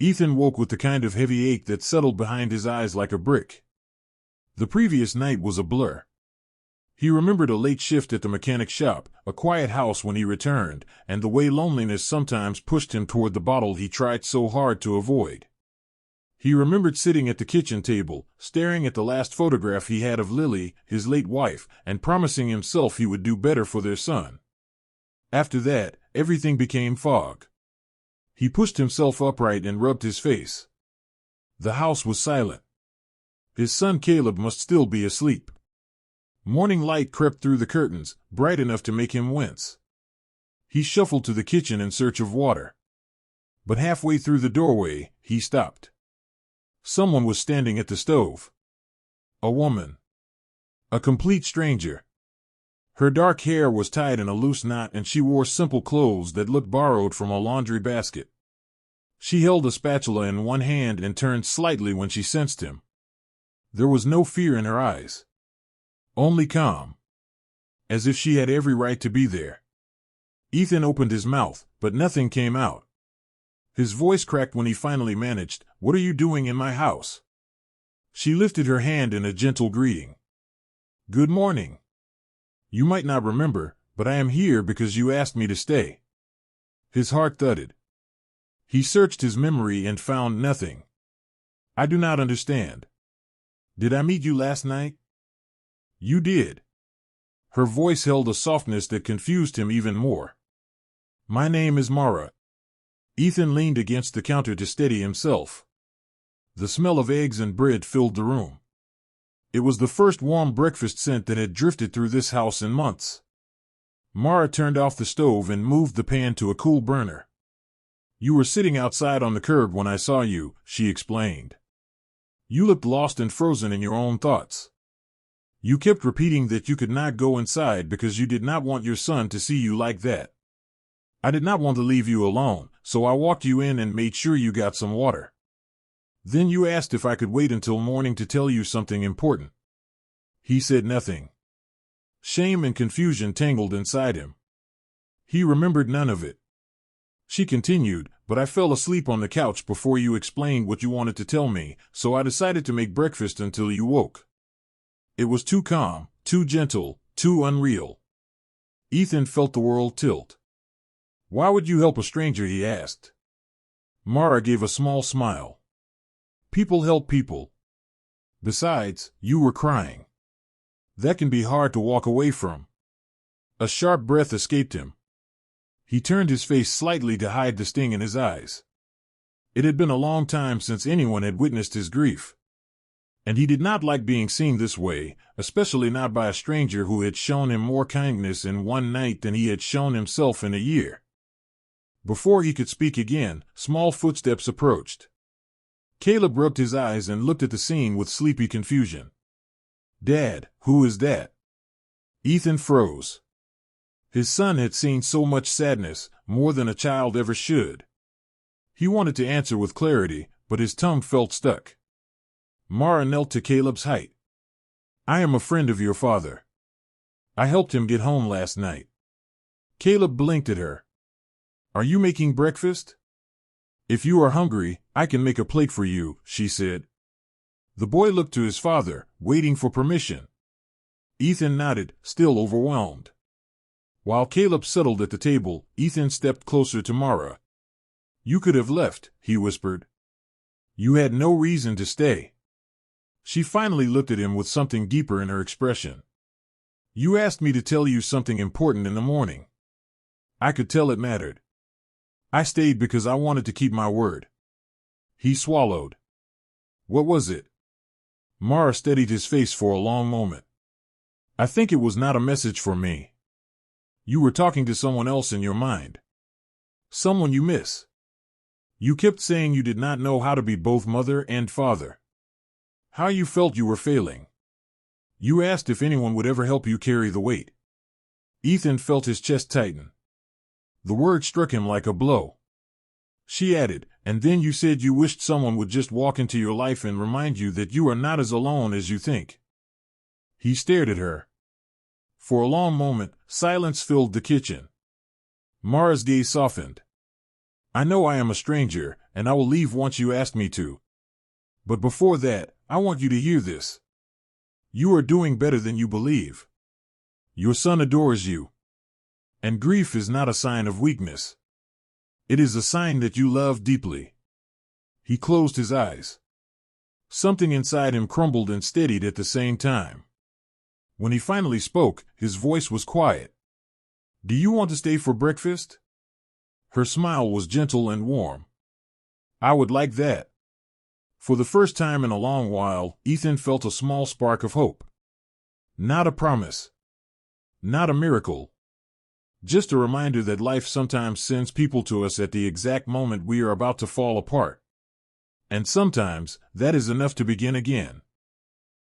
Ethan woke with the kind of heavy ache that settled behind his eyes like a brick. The previous night was a blur. He remembered a late shift at the mechanic shop, a quiet house when he returned, and the way loneliness sometimes pushed him toward the bottle he tried so hard to avoid. He remembered sitting at the kitchen table, staring at the last photograph he had of Lily, his late wife, and promising himself he would do better for their son. After that, everything became fog. He pushed himself upright and rubbed his face. The house was silent. His son Caleb must still be asleep. Morning light crept through the curtains, bright enough to make him wince. He shuffled to the kitchen in search of water. But halfway through the doorway, he stopped. Someone was standing at the stove. A woman. A complete stranger. Her dark hair was tied in a loose knot and she wore simple clothes that looked borrowed from a laundry basket. She held a spatula in one hand and turned slightly when she sensed him. There was no fear in her eyes. Only calm. As if she had every right to be there. Ethan opened his mouth, but nothing came out. His voice cracked when he finally managed, "What are you doing in my house?" She lifted her hand in a gentle greeting. "Good morning. You might not remember, but I am here because you asked me to stay." His heart thudded. He searched his memory and found nothing. "I do not understand. Did I meet you last night?" "You did." Her voice held a softness that confused him even more. "My name is Mara." Ethan leaned against the counter to steady himself. The smell of eggs and bread filled the room. It was the first warm breakfast scent that had drifted through this house in months. Mara turned off the stove and moved the pan to a cool burner. "You were sitting outside on the curb when I saw you," she explained. "You looked lost and frozen in your own thoughts. You kept repeating that you could not go inside because you did not want your son to see you like that. I did not want to leave you alone, so I walked you in and made sure you got some water. Then you asked if I could wait until morning to tell you something important." He said nothing. Shame and confusion tangled inside him. He remembered none of it. She continued, "But I fell asleep on the couch before you explained what you wanted to tell me, so I decided to make breakfast until you woke. It was too calm, too gentle, too unreal." Ethan felt the world tilt. "Why would you help a stranger?" he asked. Mara gave a small smile. "People help people. Besides, you were crying. That can be hard to walk away from." A sharp breath escaped him. He turned his face slightly to hide the sting in his eyes. It had been a long time since anyone had witnessed his grief. And he did not like being seen this way, especially not by a stranger who had shown him more kindness in one night than he had shown himself in a year. Before he could speak again, small footsteps approached. Caleb rubbed his eyes and looked at the scene with sleepy confusion. "Dad, who is that?" Ethan froze. His son had seen so much sadness, more than a child ever should. He wanted to answer with clarity, but his tongue felt stuck. Mara knelt to Caleb's height. "I am a friend of your father. I helped him get home last night." Caleb blinked at her. "Are you making breakfast?" "If you are hungry, I can make a plate for you," she said. The boy looked to his father, waiting for permission. Ethan nodded, still overwhelmed. While Caleb settled at the table, Ethan stepped closer to Mara. "You could have left," he whispered. "You had no reason to stay." She finally looked at him with something deeper in her expression. "You asked me to tell you something important in the morning. I could tell it mattered. I stayed because I wanted to keep my word." He swallowed. "What was it?" Mara steadied his face for a long moment. "I think it was not a message for me. You were talking to someone else in your mind. Someone you miss. You kept saying you did not know how to be both mother and father. How you felt you were failing. You asked if anyone would ever help you carry the weight." Ethan felt his chest tighten. The word struck him like a blow. She added, "And then you said you wished someone would just walk into your life and remind you that you are not as alone as you think." He stared at her. For a long moment, silence filled the kitchen. Mara's gaze softened. "I know I am a stranger, and I will leave once you ask me to. But before that, I want you to hear this. You are doing better than you believe. Your son adores you. And grief is not a sign of weakness. It is a sign that you love deeply. He closed his eyes. Something inside him crumbled and steadied at the same time. When he finally spoke, his voice was quiet. Do you want to stay for breakfast? Her smile was gentle and warm. I would like that. For the first time in a long while, Ethan felt a small spark of hope. Not a promise. Not a miracle. Just a reminder that life sometimes sends people to us at the exact moment we are about to fall apart. And sometimes, that is enough to begin again.